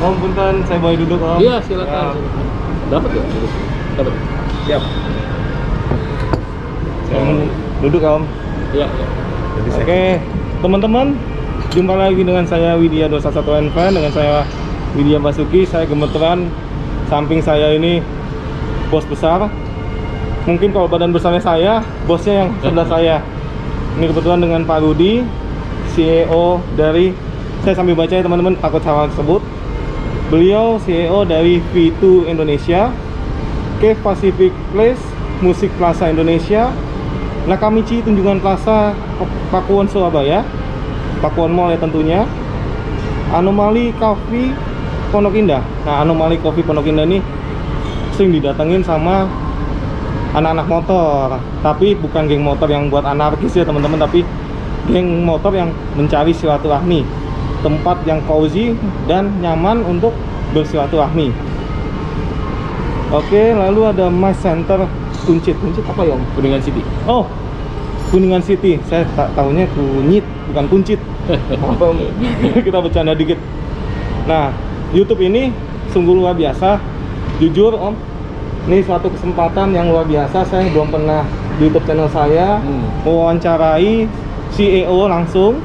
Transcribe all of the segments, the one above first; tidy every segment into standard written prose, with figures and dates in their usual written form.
Om punten, saya boleh duduk Om? Iya, silakan. Dapat ya? Dapat. Siap. Saya duduk Om. Iya, iya. Oke, teman-teman, jumpa lagi dengan saya Widya 21 Fan, dengan saya Widya Basuki. Saya gemeteran, samping saya ini bos besar. Mungkin kalau badan besarnya saya, bosnya yang sebelah saya. Ini kebetulan dengan Pak Rudi, CEO dari, saya sambil baca ya teman-teman, takut salah sebut. Beliau CEO dari V2 Indonesia, Cave Pacific Place, Musik Plaza Indonesia, Nakamichi Tunjungan Plaza, Pakuwon Surabaya, Pakuwon Mall ya tentunya, Anomali Coffee Pondok Indah. Nah, Anomali Coffee Pondok Indah ini sering didatengin sama anak-anak motor, tapi bukan geng motor yang buat anarkis ya teman-teman, tapi geng motor yang mencari silaturahmi, tempat yang cozy dan nyaman untuk bersilaturahmi. Oke, lalu ada My Center Kuncit apa ya Om? Kuningan City. Oh, Kuningan City. Saya tak tahunya kunyit, bukan kuncit. Apa, Om? Kita bercanda dikit. Nah, YouTube ini sungguh luar biasa. Jujur Om, ini suatu kesempatan yang luar biasa. Saya belum pernah di YouTube channel saya mewawancarai CEO langsung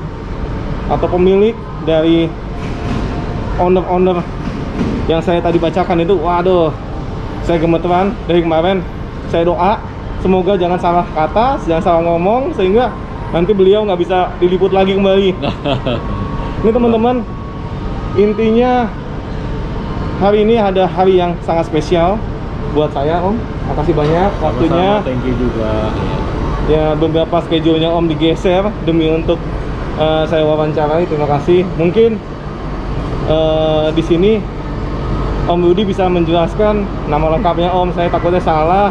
atau pemilik dari owner-owner yang saya tadi bacakan itu. Waduh, saya gemeteran dari kemarin. Saya doa semoga jangan salah kata, jangan salah ngomong, sehingga nanti beliau nggak bisa diliput lagi kembali. Ini teman-teman, intinya hari ini ada hari yang sangat spesial buat saya Om. Makasih banyak waktunya. Sama-sama, thank you juga. Ya, beberapa schedule-nya Om digeser demi untuk saya wawancarai. Terima kasih. Mungkin di sini Om Rudi bisa menjelaskan nama lengkapnya Om. Saya takutnya salah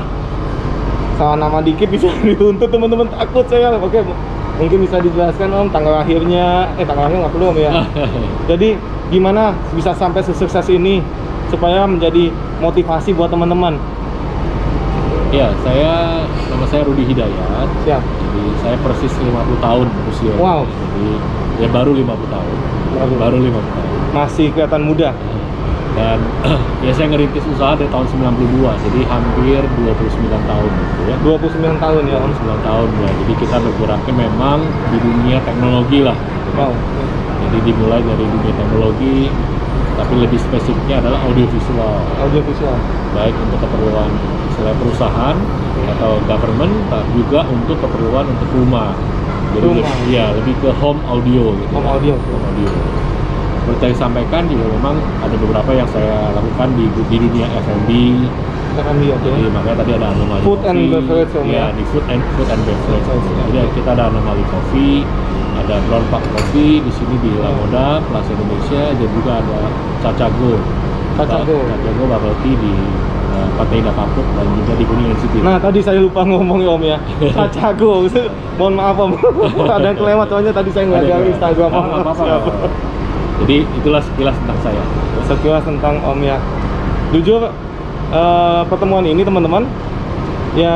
nama dikit bisa dituntut teman-teman, takut saya. Oke, mungkin bisa dijelaskan Om tanggal lahirnya. Tanggal lahirnya nggak perlu Om ya. Jadi gimana bisa sampai sukses ini supaya menjadi motivasi buat teman-teman. Ya, nama saya Rudi Hidayat. Siap. Jadi saya persis 50 tahun usia. Wow. Jadi ya baru 50 tahun. Baru 50 tahun. Masih kelihatan muda. Dan ya saya ngerintis usaha dari tahun 92. Jadi hampir 29 tahun gitu ya. 29 tahun ya Om. 29 tahun ya. Jadi kita bergeraknya memang di dunia teknologi lah. Gitu. Wow. Jadi dimulai dari dunia teknologi, tapi lebih spesifiknya adalah audiovisual. Audiovisual. Baik untuk keperluan istilah perusahaan atau government, tapi juga untuk keperluan untuk rumah. Jadi lebih ke home audio gitu. Home audio. Home audio. Seperti saya sampaikan juga memang ada beberapa yang saya lakukan di dunia F&B. Jadi makanya tadi ada Anomali Food Coffee. and beverage Ya, di food and beverage. Jadi kita ada Anomali Coffee, ada Brown Park Coffee di sini di Lamoda, Plaza Indonesia, dan juga ada Cacago bubble tea di Pantai Indah Kapuk dan juga di Kuningan City. Nah, tadi saya lupa ngomong ya Om ya. Cacago. Mohon maaf Om. Ada yang kelewat soalnya tadi saya nggak ada Instagram. Apa-apa. Jadi itulah sekilas tentang saya. Sekilas tentang Om ya. Jujur pertemuan ini teman-teman, ya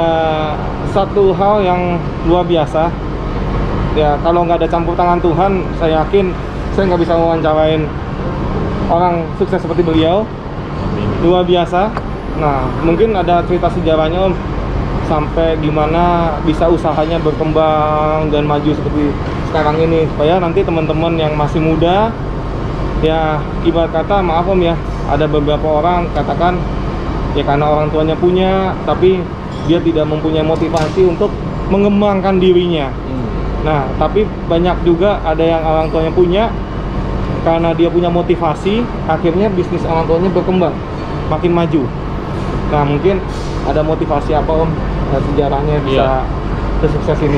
satu hal yang luar biasa. Ya kalau nggak ada campur tangan Tuhan, saya yakin saya nggak bisa mewawancarain orang sukses seperti beliau. Amin. Luar biasa. Nah, mungkin ada cerita sejarahnya Om, sampai gimana bisa usahanya berkembang dan maju seperti sekarang ini, supaya nanti teman-teman yang masih muda, ya ibarat kata, maaf Om ya, ada beberapa orang katakan ya karena orang tuanya punya, tapi dia tidak mempunyai motivasi untuk mengembangkan dirinya. Nah, tapi banyak juga ada yang orang tuanya punya, karena dia punya motivasi, akhirnya bisnis orang tuanya berkembang, makin maju. Nah, mungkin ada motivasi apa Om sejarahnya bisa sesukses ini?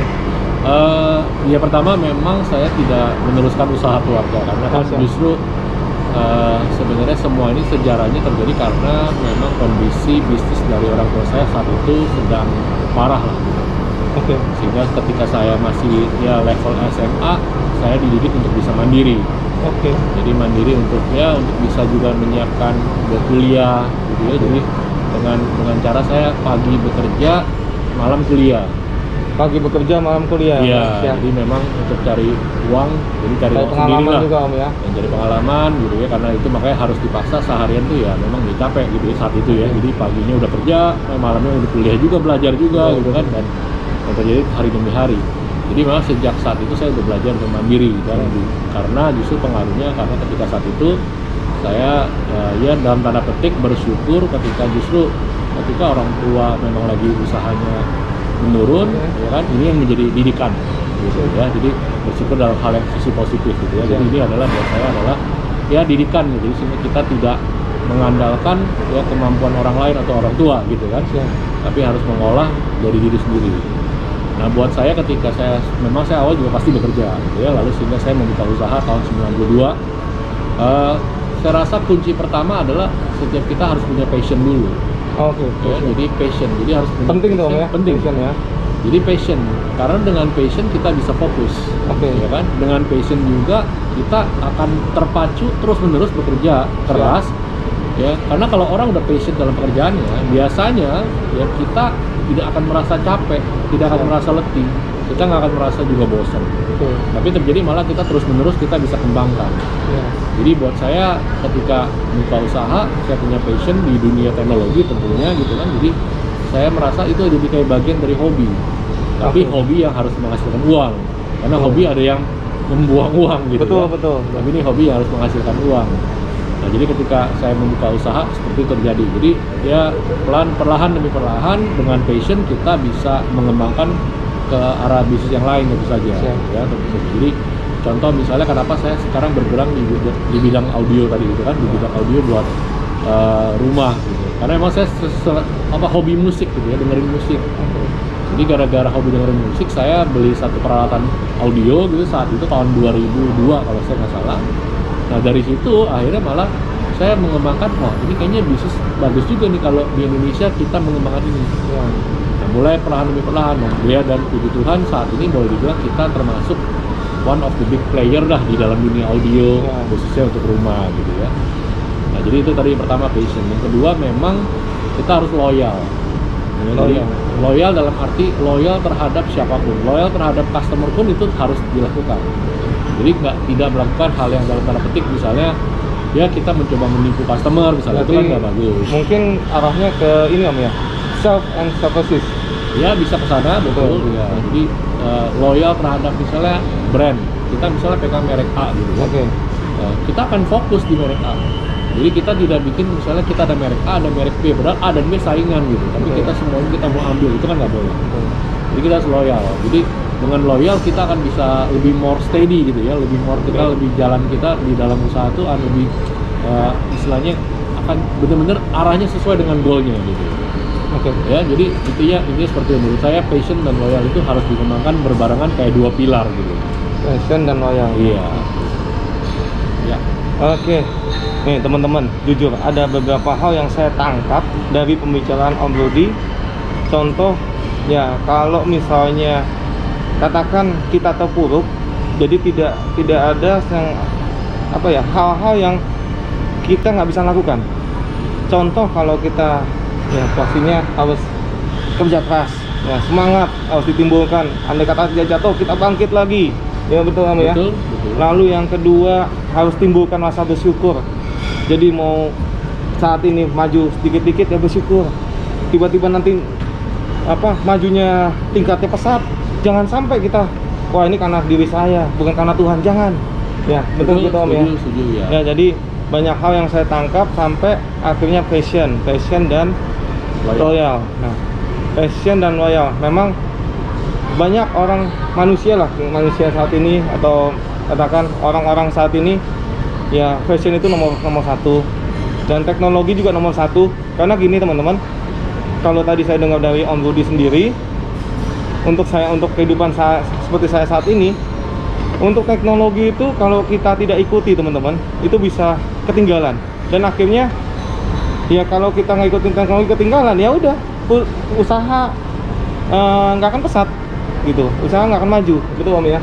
Ya pertama memang saya tidak meneruskan usaha keluarga karena kan justru sebenarnya semua ini sejarahnya terjadi karena memang kondisi bisnis dari orang tua saya saat itu sedang parah lah. Oke. Sehingga ketika saya masih ya level SMA, saya dididik untuk bisa mandiri. Oke. Jadi mandiri untuk bisa juga menyiapkan buat kuliah gitu ya. Jadi dengan cara saya pagi bekerja, malam kuliah. Pagi bekerja, malam kuliah. Iya, Ya. jadi memang untuk cari uang, jadi cari Cari uang sendiri pengalaman lah. juga Om ya. Dan cari pengalaman gitu ya, karena itu makanya harus dipaksa seharian tuh ya memang dia capek gitu ya saat itu ya. Jadi paginya udah kerja, malamnya udah kuliah juga, belajar juga gitu kan, dan terjadi hari demi hari. Jadi memang sejak saat itu saya udah belajar untuk mandiri kan, karena justru pengaruhnya karena ketika saat itu saya ya dalam tanda petik bersyukur ketika orang tua memang lagi usahanya menurun, ya kan, ini yang menjadi didikan gitu ya. Jadi bersyukur dalam hal yang sisi positif gitu ya. Jadi ini adalah buat saya adalah ya didikan gitu. Jadi sehingga kita tidak mengandalkan ya kemampuan orang lain atau orang tua gitu kan, tapi harus mengolah dari diri sendiri. Nah buat saya ketika saya awal juga pasti bekerja gitu ya, lalu sehingga saya membuka usaha tahun 92. Saya rasa kunci pertama adalah setiap kita harus punya passion dulu. Oke. Ya, jadi passion, jadi harus punya Penting dong passion, ya. penting Passion ya. Jadi passion, karena dengan passion kita bisa fokus, ya kan? Dengan passion juga kita akan terpacu terus-menerus bekerja keras, ya. Karena kalau orang udah passion dalam pekerjaannya, biasanya ya kita tidak akan merasa capek, tidak akan merasa letih, kita nggak akan merasa juga bosan. Tapi terjadi malah kita terus-menerus kita bisa kembangkan. Jadi buat saya ketika buka usaha, saya punya passion di dunia teknologi tentunya gitu kan. Jadi saya merasa itu jadi kayak bagian dari hobi. Tapi hobi yang harus menghasilkan uang. Karena hobi ada yang membuang uang gitu. Betul. Tapi ini hobi yang harus menghasilkan uang. Nah, jadi ketika saya membuka usaha seperti itu terjadi. Jadi ya perlahan demi perlahan dengan passion kita bisa mengembangkan ke arah bisnis yang lain tentu saja. Ya, tentu saja. Jadi contoh misalnya kenapa saya sekarang bergerak di bidang audio tadi gitu kan, di bidang audio buat rumah gitu. Karena emang saya hobi musik gitu ya, dengerin musik. Jadi gara-gara hobi dengerin musik, saya beli satu peralatan audio gitu saat itu tahun 2002 kalau saya nggak salah. Nah dari situ akhirnya malah saya mengembangkan, ini kayaknya bisnis bagus juga nih kalau di Indonesia kita mengembangkan ini. Nah, mulai perlahan demi perlahan, ya, dan puji Tuhan saat ini boleh dibilang kita termasuk one of the big player dah di dalam dunia audio, khususnya untuk rumah gitu ya. Nah jadi itu tadi yang pertama passion. Yang kedua memang kita harus loyal. Jadi loyal dalam arti loyal terhadap siapapun, loyal terhadap customer pun itu harus dilakukan. Jadi tidak melakukan hal yang dalam tanda petik misalnya ya kita mencoba menipu customer misalnya. Berarti itu kan nggak bagus. Mungkin arahnya ke ini Om ya, self and services. Ya bisa ke sana betul. Ya. Jadi loyal terhadap misalnya brand. Kita misalnya pegang merek A gitu. Kita akan fokus di merek A. Jadi kita tidak bikin misalnya kita ada merek A, ada merek B, padahal A dan B saingan gitu. Tapi kita semuanya kita mau ambil, itu kan nggak boleh. Jadi kita harus loyal. Jadi dengan loyal kita akan bisa lebih more steady gitu ya, lebih more kita lebih jalan kita di dalam usaha itu akan lebih istilahnya akan benar-benar arahnya sesuai dengan goalnya gitu. Ya, jadi intinya seperti menurut saya passion dan loyal itu harus dikembangkan berbarengan kayak dua pilar gitu. Passion dan loyal. Iya. Ya. Oke. Nih teman-teman, jujur ada beberapa hal yang saya tangkap dari pembicaraan Om Rudi. Contoh ya, kalau misalnya katakan kita terpuruk, jadi tidak ada yang hal-hal yang kita nggak bisa lakukan. Contoh kalau kita ya pastinya harus kerja keras, ya semangat harus ditimbulkan. Andai kata dia jatuh, kita bangkit lagi. Ya betul Om ya. Betul. Lalu yang kedua harus timbulkan rasa bersyukur. Jadi mau saat ini maju sedikit-sedikit ya bersyukur. Tiba-tiba nanti majunya tingkatnya pesat, jangan sampai kita ini karena diri saya, bukan karena Tuhan, jangan. Ya, betul gitu Om ya. Ya, jadi banyak hal yang saya tangkap sampai akhirnya passion dan loyal. Nah, passion dan loyal memang banyak manusia saat ini, atau katakan orang-orang saat ini ya fashion itu nomor satu, dan teknologi juga nomor satu. Karena gini teman-teman, kalau tadi saya dengar dari Om Rudi sendiri, untuk kehidupan saya seperti saya saat ini, untuk teknologi itu kalau kita tidak ikuti teman-teman, itu bisa ketinggalan. Dan akhirnya ya kalau kita nggak ikutin teknologi ketinggalan, ya udah usaha nggak akan pesat gitu, usaha nggak akan maju, betul Om ya.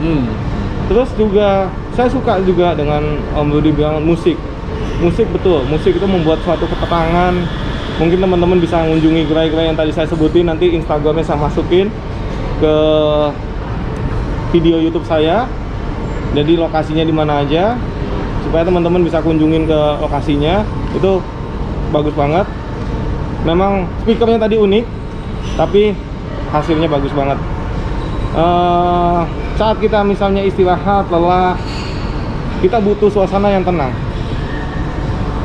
Terus juga saya suka juga dengan Om Rudi bilang musik betul, musik itu membuat suatu ketenangan. Mungkin teman-teman bisa mengunjungi gerai-gerai yang tadi saya sebutin, nanti Instagramnya saya masukin. ke video YouTube saya. Jadi lokasinya di mana aja, supaya teman-teman bisa kunjungin ke lokasinya. Itu bagus banget. Memang speakernya tadi unik, tapi hasilnya bagus banget. Saat kita misalnya istirahat, lelah, kita butuh suasana yang tenang.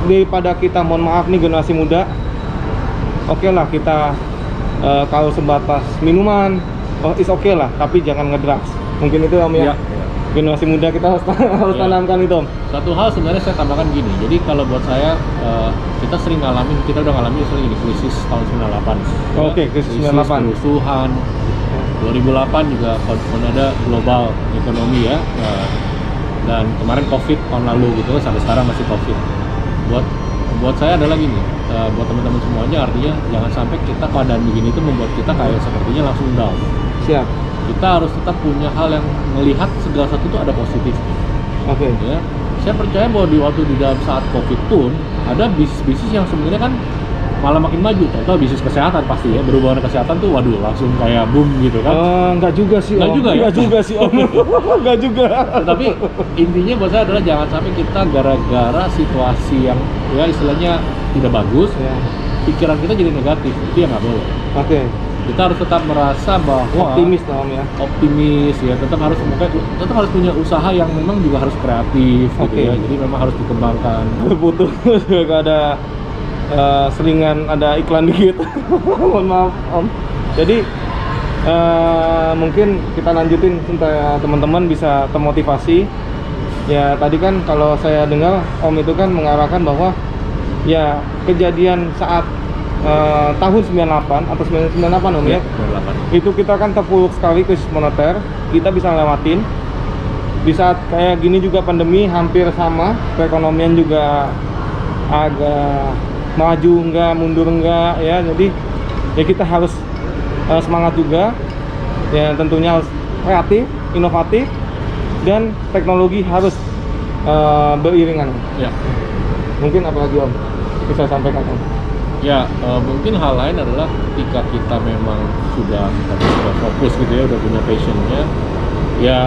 Daripada kita, mohon maaf nih generasi muda, oke lah kita kalau sebatas minuman, is oke lah, tapi jangan ngedrugs. Mungkin itu Om ya. Generasi muda kita harus tanamkan itu Om. Satu hal sebenarnya saya tambahkan gini, jadi kalau buat saya kita sering ngalamin, kita udah ngalamin sering ini krisis tahun 98. Oke, krisis 98. Kerusuhan. 2008 juga pun ada global ekonomi ya. Dan kemarin Covid tahun lalu gitu, sampai sekarang masih Covid. Buat saya adalah gini, buat teman-teman semuanya, artinya jangan sampai kita keadaan begini itu membuat kita kayak sepertinya langsung down. Siap. Kita harus tetap punya hal yang melihat segala satu itu ada positifnya. Oke. Ya, saya percaya bahwa di dalam saat Covid pun ada bisnis yang sebenarnya kan malah makin maju. Contoh bisnis kesehatan pasti ya, berhubungan dengan kesehatan tuh waduh langsung kayak boom gitu kan. Enggak juga sih Om. Enggak juga sih Om. Enggak juga. Tapi intinya buat saya adalah jangan sampai kita gara-gara situasi yang ya istilahnya tidak bagus, pikiran kita jadi negatif. Itu yang nggak boleh. Oke. Kita harus tetap merasa bahwa Optimis Om ya. Optimis ya, tetap harus punya usaha yang memang juga harus kreatif gitu ya. Jadi memang harus dikembangkan. Butuh juga ada seringan ada iklan dikit. Mohon maaf Om. Jadi mungkin kita lanjutin supaya teman-teman bisa termotivasi. Ya tadi kan kalau saya dengar Om itu kan mengarahkan bahwa ya kejadian saat tahun 98 atau 98 Om ya. 98. Itu kita kan terpuruk sekali krisis moneter, kita bisa lewatin. Di saat kayak gini juga pandemi hampir sama, perekonomian juga agak maju enggak, mundur enggak ya. Jadi ya kita harus semangat juga. Ya tentunya harus kreatif, inovatif, dan teknologi harus beriringan. Ya. Mungkin apalagi Om bisa sampaikan Om? Ya, mungkin hal lain adalah ketika kita memang sudah fokus gitu ya, udah punya passionnya, ya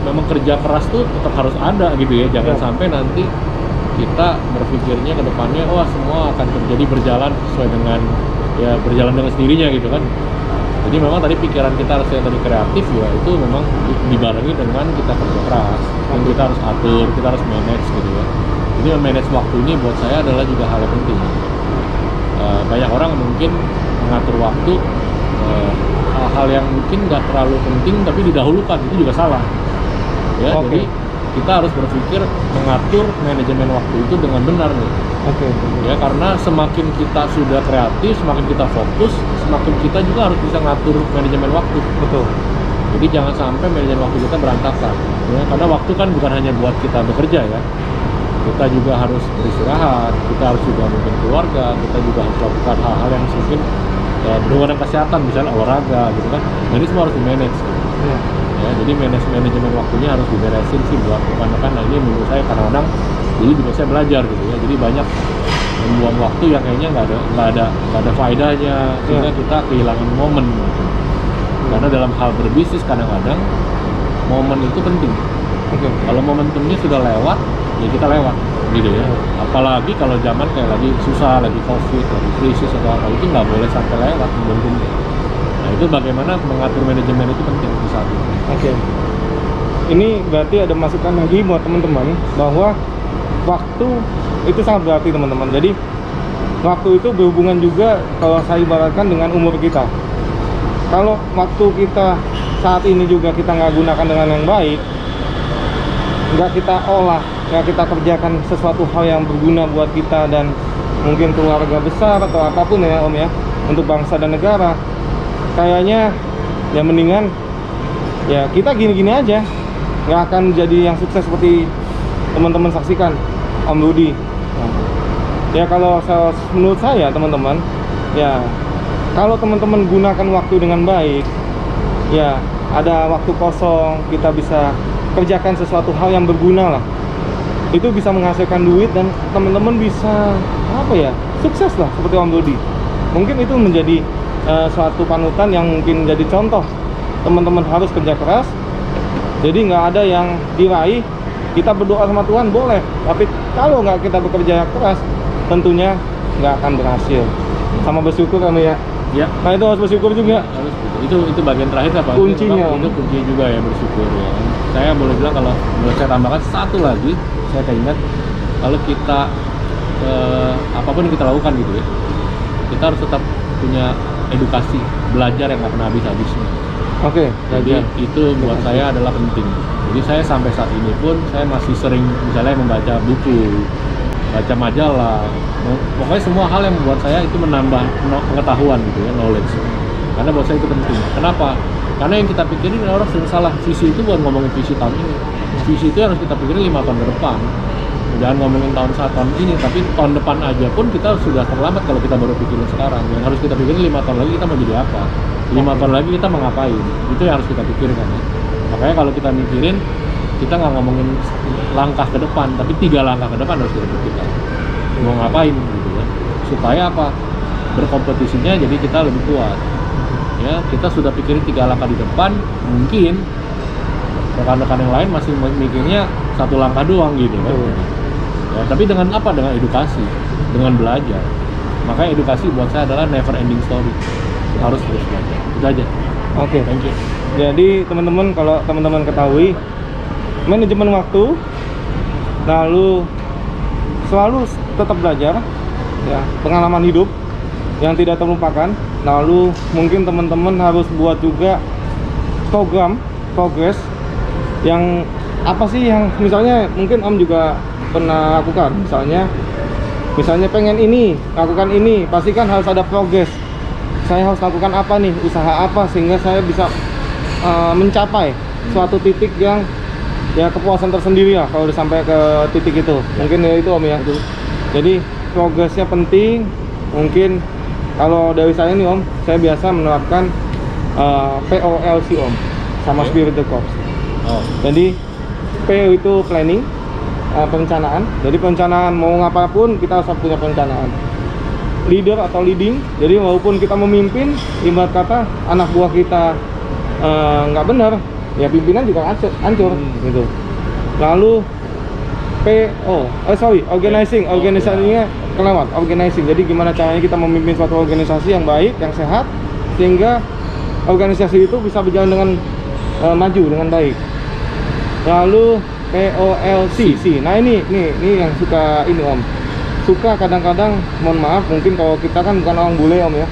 memang kerja keras tuh tetap harus ada gitu ya. Jangan sampai nanti kita berpikirnya ke depannya, wah semua akan terjadi berjalan sesuai dengan ya berjalan dengan sendirinya gitu kan. Jadi memang tadi pikiran kita harus yang tadi kreatif ya, itu memang dibarengi dengan kita kerja keras, dan kita harus atur, kita harus manage gitu ya. Jadi manage waktu ini buat saya adalah juga hal yang penting. Banyak orang mungkin mengatur waktu hal-hal yang mungkin nggak terlalu penting tapi didahulukan, itu juga salah ya. Jadi kita harus berpikir mengatur manajemen waktu itu dengan benar nih. Ya karena semakin kita sudah kreatif, semakin kita fokus, semakin kita juga harus bisa ngatur manajemen waktu. Betul. Jadi jangan sampai manajemen waktu kita berantakan ya, karena waktu kan bukan hanya buat kita bekerja ya, kita juga harus beristirahat, kita harus juga mungkin keluarga, kita juga harus lakukan hal-hal yang mungkin berhubungan dengan kesehatan, misalnya olahraga gitu kan. Jadi semua harus di-manage ya, jadi manajemen waktunya harus diberesin sih buat rekan-rekan. Nah ini menurut saya kadang-kadang dulu juga saya belajar gitu ya, jadi banyak membuang waktu yang kayaknya nggak ada faedahnya, sehingga kita kehilangan momen. Karena dalam hal berbisnis kadang-kadang momen itu penting. Kalau momentumnya sudah lewat, ya kita lewat gitu ya. Apalagi kalau zaman kayak lagi susah, lagi Covid, lagi krisis atau apa, itu nggak boleh sampai lewat momentumnya. Nah itu bagaimana mengatur manajemen itu penting di saat itu. Ini berarti ada masukan lagi buat teman-teman bahwa waktu itu sangat berarti teman-teman. Jadi waktu itu berhubungan juga kalau saya ibaratkan dengan umur kita. Kalau waktu kita saat ini juga kita nggak gunakan dengan yang baik, nggak kita olah, nggak kita kerjakan sesuatu hal yang berguna buat kita dan mungkin keluarga besar atau apapun ya Om ya, untuk bangsa dan negara, kayaknya ya mendingan ya kita gini-gini aja, nggak akan jadi yang sukses seperti teman-teman saksikan Om Rudi. Ya kalau menurut saya teman-teman, ya kalau teman-teman gunakan waktu dengan baik, ya ada waktu kosong kita bisa kerjakan sesuatu hal yang berguna lah. Itu bisa menghasilkan duit dan teman-teman bisa apa ya, sukses lah seperti Om Rudi. Mungkin itu menjadi suatu panutan yang mungkin jadi contoh teman-teman harus kerja keras. Jadi nggak ada yang diraih. Kita berdoa sama Tuhan boleh, tapi kalau nggak kita bekerja keras, tentunya nggak akan berhasil. Sama bersyukur Om ya. Ya. Nah itu harus bersyukur juga. Harus itu bagian terakhir apa? Kuncinya. Itu kunci juga ya, bersyukur ya. Saya boleh bilang, kalau boleh saya tambahkan satu lagi, saya keinget kalau kita apapun yang kita lakukan gitu ya, kita harus tetap punya edukasi, belajar yang nggak pernah habis-habisnya. Oke, Jadi itu buat saya adalah penting. Jadi saya sampai saat ini pun saya masih sering misalnya membaca buku, baca majalah, pokoknya semua hal yang membuat saya itu menambah pengetahuan gitu ya, knowledge. Karena buat saya itu penting. Kenapa? Karena yang kita pikirin orang sering salah. Visi itu bukan ngomongin visi tahun ini. Visi itu harus kita pikirin 5 tahun ke depan. Jangan ngomongin tahun ini, tapi tahun depan aja pun kita sudah terlambat kalau kita baru pikirin sekarang. Yang harus kita pikirin 5 tahun lagi kita mau jadi apa, 5 tahun lagi kita mau ngapain. Itu yang harus kita pikirkan ya. Makanya kalau kita mikirin, kita nggak ngomongin langkah ke depan, tapi 3 langkah ke depan harus kita pikirkan. Mau ngapain gitu ya. Supaya apa? Berkompetisinya jadi kita lebih kuat. Ya, kita sudah pikirin 3 langkah di depan, mungkin rekan-rekan yang lain masih mikirnya 1 langkah doang gitu kan. Ya, tapi dengan apa? Dengan edukasi, dengan belajar. Makanya edukasi buat saya adalah never ending story. Harus terus belajar. Itu aja. Oke. Thank you. Jadi teman-teman, kalau teman-teman ketahui manajemen waktu, lalu selalu tetap belajar, ya, pengalaman hidup yang tidak terlupakan. Lalu mungkin teman-teman harus buat juga program, progress yang apa sih yang misalnya mungkin Om juga pernah lakukan. Misalnya pengen ini, lakukan ini, pastikan harus ada progress. Saya harus lakukan apa nih, usaha apa sehingga saya bisa mencapai suatu titik yang ya kepuasan tersendiri lah kalau udah sampai ke titik itu. Mungkin ya itu Om ya. Jadi progresnya penting. Mungkin kalau dari saya nih Om, saya biasa menerapkan POLC Om, sama Spirit the Corps. Jadi P itu planning, perencanaan. Jadi perencanaan mau ngapapun kita harus punya perencanaan. Leader atau leading. Jadi walaupun kita memimpin, ibarat kata anak buah kita nggak benar, ya pimpinan juga hancur gitu. Lalu organizing, organisasinya kelewat, organizing. Jadi gimana caranya kita memimpin suatu organisasi yang baik, yang sehat, sehingga organisasi itu bisa berjalan dengan maju dengan baik. Lalu POLC. Nah ini yang suka ini Om. Suka kadang-kadang, mohon maaf, mungkin kalau kita kan bukan orang bule Om ya.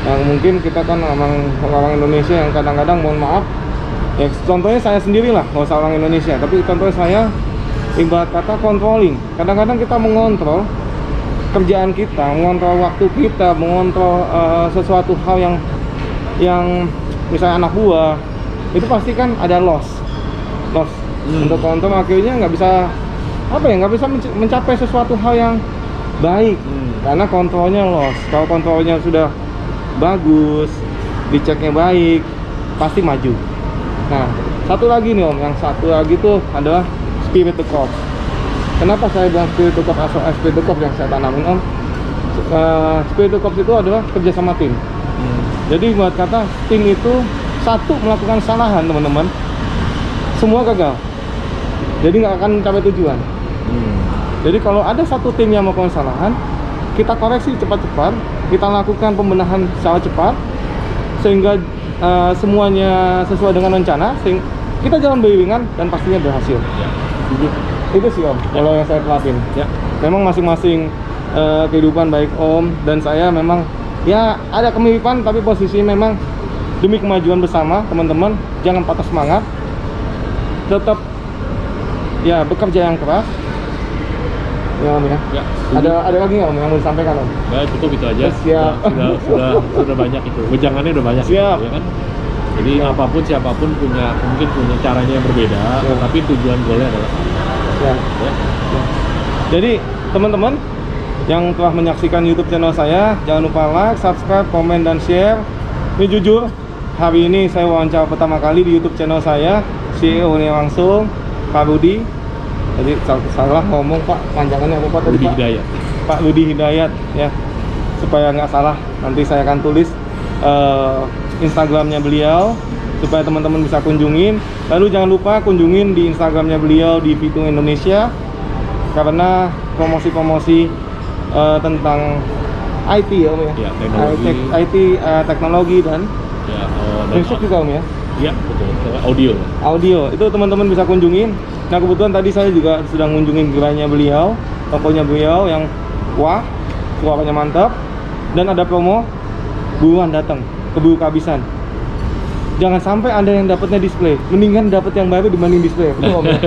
Yang mungkin kita kan orang Indonesia yang kadang-kadang mohon maaf. Ya contohnya saya sendiri lah, nggak usah orang Indonesia, tapi contohnya saya ibarat kata controlling. Kadang-kadang kita mengontrol kerjaan kita, mengontrol waktu kita, mengontrol sesuatu hal yang misalnya anak buah, itu pasti kan ada loss. Untuk kontrol akhirnya nggak bisa mencapai sesuatu hal yang baik karena kontrolnya loss. Kalau kontrolnya sudah bagus, diceknya baik, pasti maju. Nah, satu lagi nih Om, yang satu lagi tuh adalah Spirit the Corps. Kenapa saya bilang Spirit the Corps atau Spirit the Corps yang saya tanamin Om? Spirit the Corps itu adalah kerja sama tim. Jadi buat kata tim itu satu melakukan kesalahan teman-teman, semua gagal. Jadi nggak akan mencapai tujuan. Jadi kalau ada satu tim yang melakukan kesalahan, kita koreksi cepat-cepat, kita lakukan pembenahan secara cepat, sehingga semuanya sesuai dengan rencana, sehingga kita jalan beriringan dan pastinya berhasil. Itu sih Om, kalau yang saya terapin. Memang masing-masing kehidupan baik Om dan saya memang ya ada kemiripan, tapi posisinya memang demi kemajuan bersama teman-teman. Jangan patah semangat, tetap ya bekerja yang keras ya Om ya. Ada lagi nggak Om yang mau disampaikan Om? Ya cukup itu aja. Siap. Sudah banyak itu. Wejangannya udah banyak. Siap. Gitu, ya kan? Jadi apapun siapapun mungkin punya caranya yang berbeda, tapi tujuan goalnya adalah sama. Ya. Jadi teman-teman yang telah menyaksikan YouTube channel saya, jangan lupa like, subscribe, komen, dan share. Ini jujur, hari ini saya wawancara pertama kali di YouTube channel saya, CEO-nya langsung, Pak Budi. Jadi salah ngomong Pak, panjangannya apa Pak tadi Pak? Hidayat. Pak Budi Hidayat ya. Supaya nggak salah, nanti saya akan tulis Instagramnya beliau, supaya teman-teman bisa kunjungin. Lalu jangan lupa kunjungin di Instagramnya beliau di Pitung Indonesia, karena promosi-promosi tentang IT ya Om ya, Ya, teknologi. IT, teknologi dan Ya, riset juga Om ya, ya betul. Audio. audio itu teman-teman bisa kunjungin. Nah kebetulan tadi saya juga sedang kunjungin gerainya beliau, tokonya beliau yang wah, suaranya mantap, dan ada promo buruan datang, keburu kehabisan. Jangan sampai Anda yang dapatnya display, mendingan dapat yang baru dibanding display. Betul Om ya?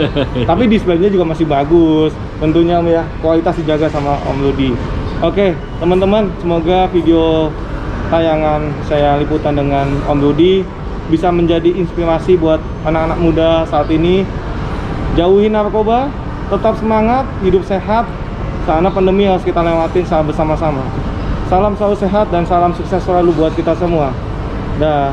Tapi displaynya juga masih bagus, tentunya Om ya, kualitas dijaga sama Om Rudi. Oke teman-teman, semoga video tayangan saya liputan dengan Om Rudi bisa menjadi inspirasi buat anak-anak muda saat ini. Jauhi narkoba, tetap semangat, hidup sehat, karena pandemi harus kita lewatin bersama-sama. Salam selalu sehat dan salam sukses selalu buat kita semua. Dah.